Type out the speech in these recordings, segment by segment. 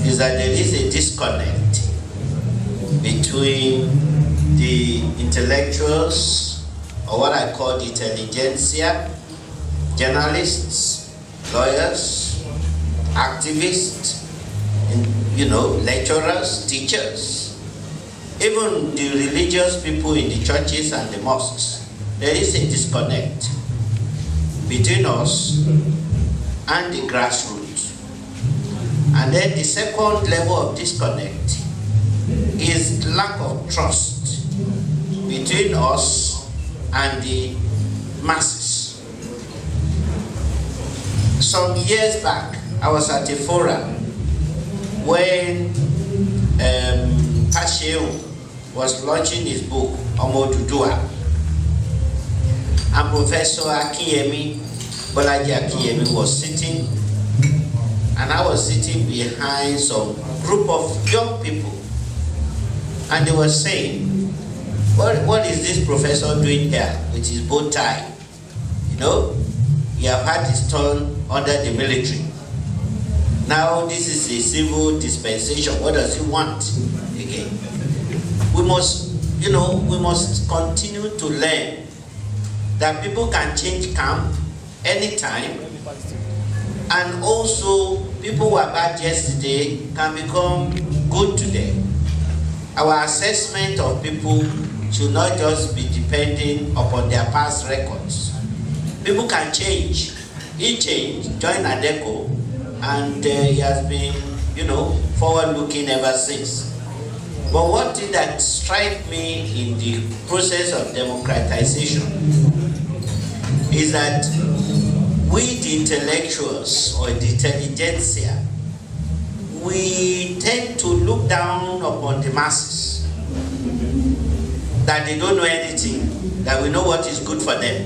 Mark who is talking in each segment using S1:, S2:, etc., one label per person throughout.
S1: Is that there is a disconnect between the intellectuals, or what I call the intelligentsia, journalists, lawyers, activists, lecturers, teachers, even the religious people in the churches and the mosques. There is a disconnect between us and the grassroots. And then the second level of disconnect is lack of trust between us and the masses. Some years back, I was at a forum when Pashew was launching his book, Omodudua, and Professor Bolaji Akinyemi was sitting, and I was sitting behind some group of young people, and they were saying, what is this professor doing here with his bow tie? He have had his turn under the military. Now this is a civil dispensation. What does he want again? We must continue to learn that people can change camp anytime, and also people who are bad yesterday can become good today. Our assessment of people should not just be depending upon their past records. People can change. He changed, joined ADECO, and he has been, forward-looking ever since. But one thing that strikes me in the process of democratization is that we, the intellectuals or the intelligentsia, we tend to look down upon the masses, that they don't know anything, that we know what is good for them.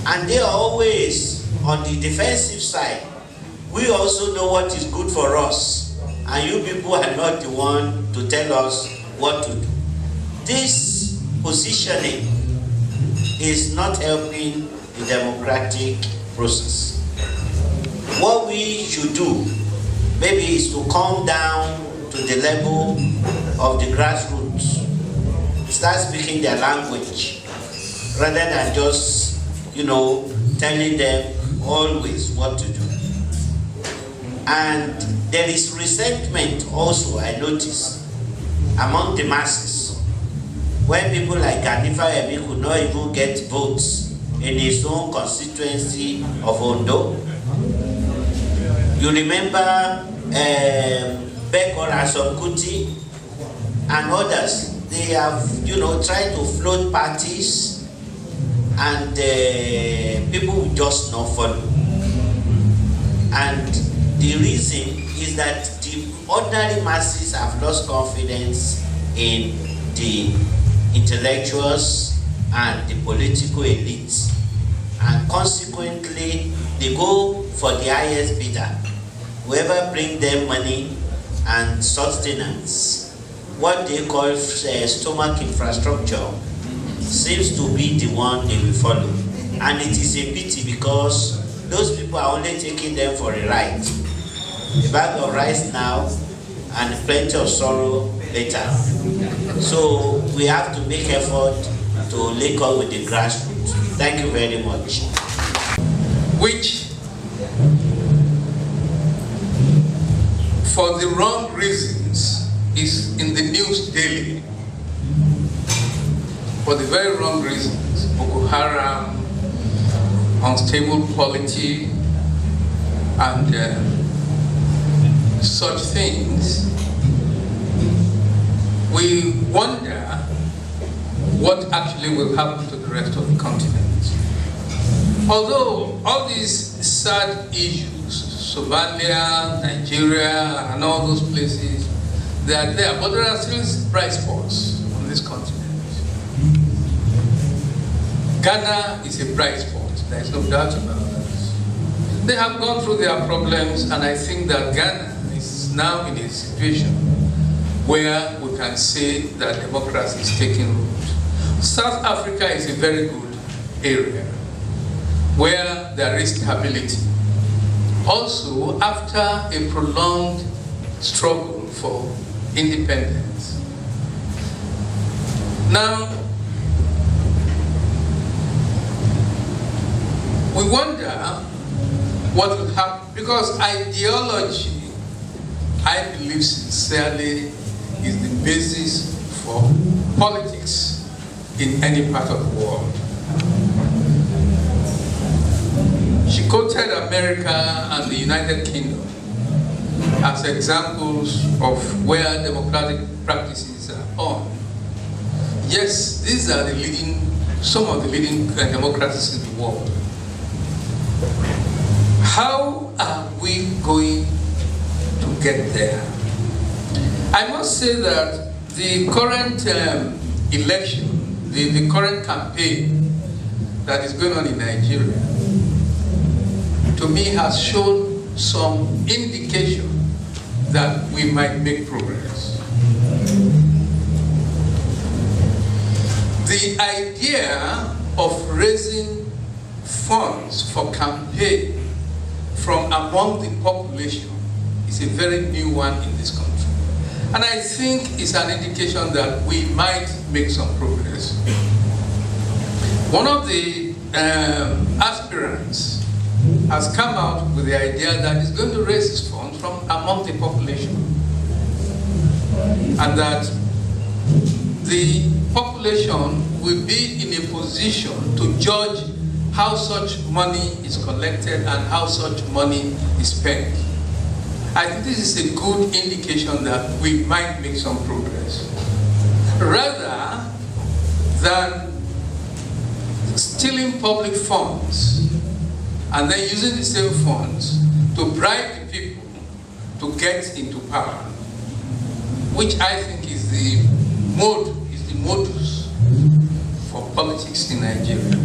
S1: And they are always on the defensive side. We also know what is good for us, and you people are not the one to tell us what to do. This positioning is not helping the democratic process. What we should do maybe is to come down to the level of the grassroots, start speaking their language, rather than just telling them always what to do. And there is resentment also, I notice, among the masses, when people like Ganifa Emi could not even get votes in his own constituency of Ondo. You remember Bekor Asomkuti and others. They have, tried to float parties, and people will just not follow. And the reason is that the ordinary masses have lost confidence in the intellectuals and the political elites, and consequently they go for the highest bidder, whoever bring them money and sustenance. What they call stomach infrastructure seems to be the one they will follow. And it is a pity, because those people are only taking them for a ride. A bag of rice now and plenty of sorrow later. So we have to make effort to link up with the grassroots. Thank you very much.
S2: Which, for the wrong reasons, is in the news daily. For the very wrong reasons, Boko Haram, unstable polity, and such things, we wonder what actually will happen to the rest of the continent. Although all these sad issues, Somalia, Nigeria, and all those places, they are there, but there are still bright spots on this continent. Ghana is a bright spot, there is no doubt about that. They have gone through their problems, and I think that Ghana is now in a situation where we can say that democracy is taking root. South Africa is a very good area where there is stability. Also, after a prolonged struggle for independence. Now, we wonder what will happen, because ideology, I believe sincerely, is the basis for politics in any part of the world. She quoted America and the United Kingdom as examples of where democratic practices are on. Yes, these are some of the leading democracies in the world. How are we going to get there? I must say that the current election, the current campaign that is going on in Nigeria, to me has shown some indication that we might make progress. The idea of raising funds for campaign from among the population is a very new one in this country. And I think it's an indication that we might make some progress. One of the aspirants has come out with the idea that he's going to raise his funds from among the population, and that the population will be in a position to judge how such money is collected and how such money is spent. I think this is a good indication that we might make some progress. Rather than stealing public funds and then using the same funds to bribe the people to get into power, which I think is the modus for politics in Nigeria.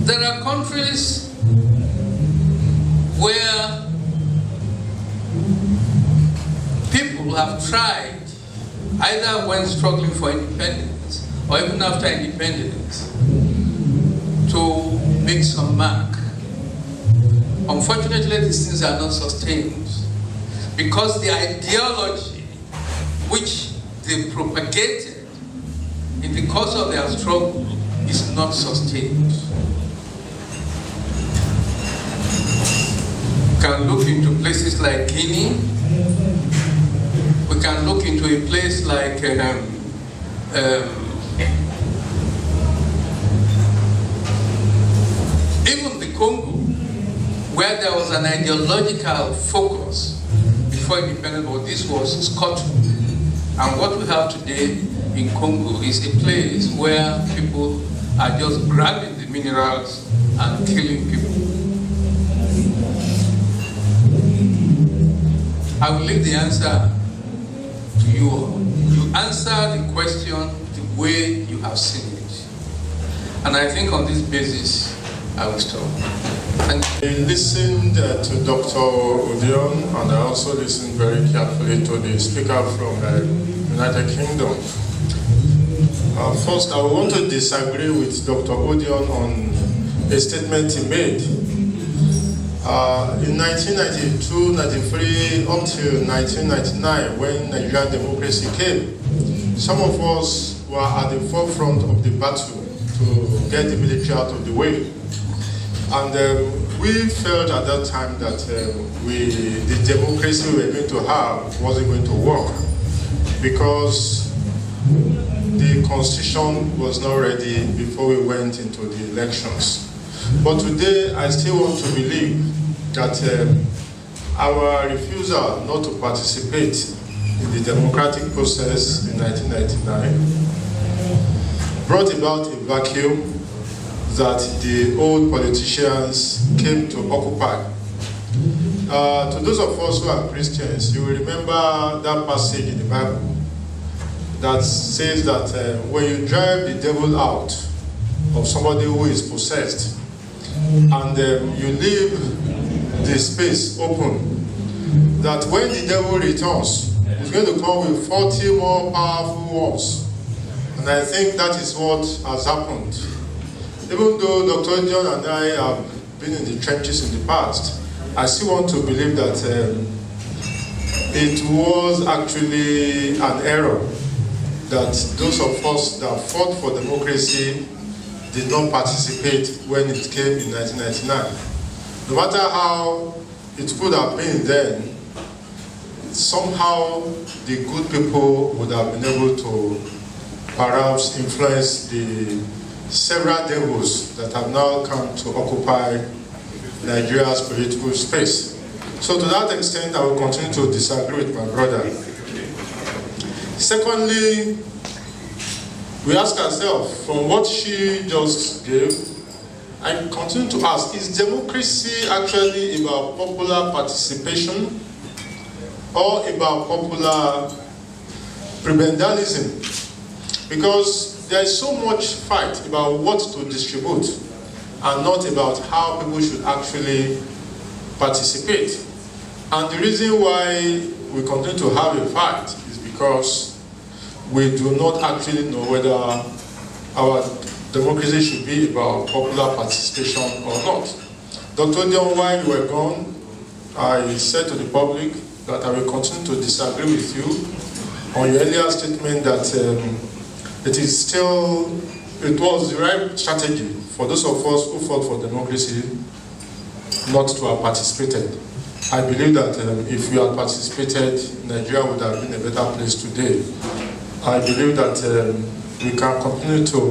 S2: There are countries where people have tried, either when struggling for independence or even after independence, to make some mark. Unfortunately, these things are not sustained because the ideology which they propagated in the course of their struggle is not sustained. We can look into places like Guinea. We can look into a place like even the Congo, where there was an ideological focus before independence, but this was Scotland. And what we have today in Congo is a place where people are just grabbing the minerals and killing people. I will leave the answer to you all. You answer the question the way you have seen it. And I think on this basis, I will stop. Thank you.
S3: I listened to Dr. Odion, and I also listened very carefully to the speaker from the United Kingdom. First, I want to disagree with Dr. Odion on a statement he made. In 1992, 93, until 1999, when Nigerian democracy came, some of us were at the forefront of the battle to get the military out of the way. And we felt at that time that the democracy we were going to have wasn't going to work because the constitution was not ready before we went into the elections. But today, I still want to believe that our refusal not to participate in the democratic process in 1999 brought about a vacuum that the old politicians came to occupy. To those of us who are Christians, you will remember that passage in the Bible that says that when you drive the devil out of somebody who is possessed, and you leave the space open, that when the devil returns, you It's going to come with 40 more powerful ones. And I think that is what has happened. Even though Dr. John and I have been in the trenches in the past, I still want to believe that it was actually an error that those of us that fought for democracy did not participate when it came in 1999. No matter how it could have been then, somehow the good people would have been able to perhaps influence the several devils that have now come to occupy Nigeria's political space. So to that extent, I will continue to disagree with my brother. Secondly, we ask ourselves, from what she just gave, I continue to ask, is democracy actually about popular participation or about popular prebendalism? Because there is so much fight about what to distribute and not about how people should actually participate. And the reason why we continue to have a fight is because we do not actually know whether our democracy should be about popular participation or not. Dr. Dion, while you were gone, I said to the public that I will continue to disagree with you on your earlier statement that it was the right strategy for those of us who fought for democracy not to have participated. I believe that if we had participated, Nigeria would have been a better place today. I believe that we can continue to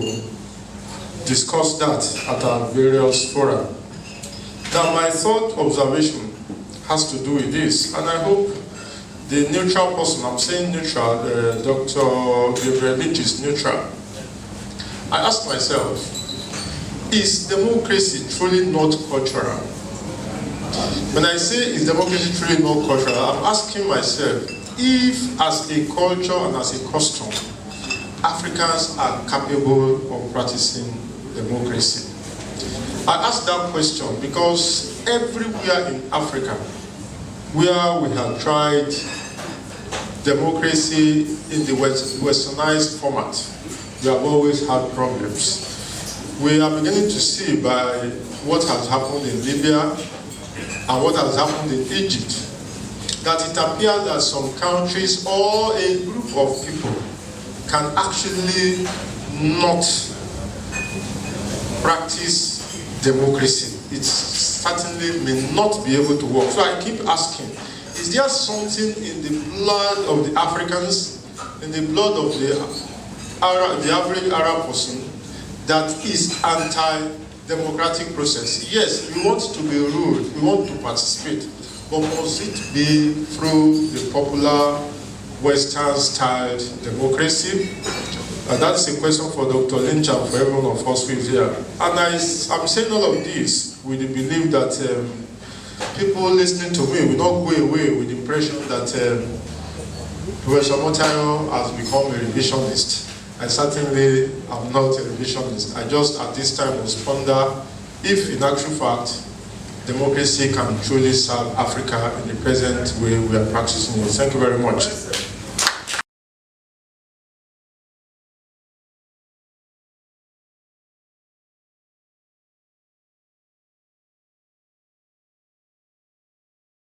S3: discuss that at our various fora. Now, my third observation has to do with this, and I hope the neutral person, I'm saying neutral, Dr. Gabriel Lynch is neutral. I ask myself, is democracy truly not cultural? When I say is democracy truly not cultural, I'm asking myself, if as a culture and as a custom, Africans are capable of practicing democracy. I ask that question because everywhere in Africa where we have tried democracy in the westernized format, we have always had problems. We are beginning to see by what has happened in Libya and what has happened in Egypt that it appears that some countries or a group of people can actually not practice democracy. It certainly may not be able to work. So I keep asking, is there something in the blood of the Africans, in the blood of the average Arab person, that is anti-democratic process? Yes, we want to be ruled, we want to participate, but must it be through the popular Western-styled democracy? That's a question for Dr. Lynch and for everyone of us who is here. And I'm saying all of this with the belief that people listening to me will not go away with the impression that Professor Motayo has become a revisionist. I certainly am not a revisionist. I just at this time must ponder if in actual fact democracy can truly serve Africa in the present way we are practicing it. Thank you very much.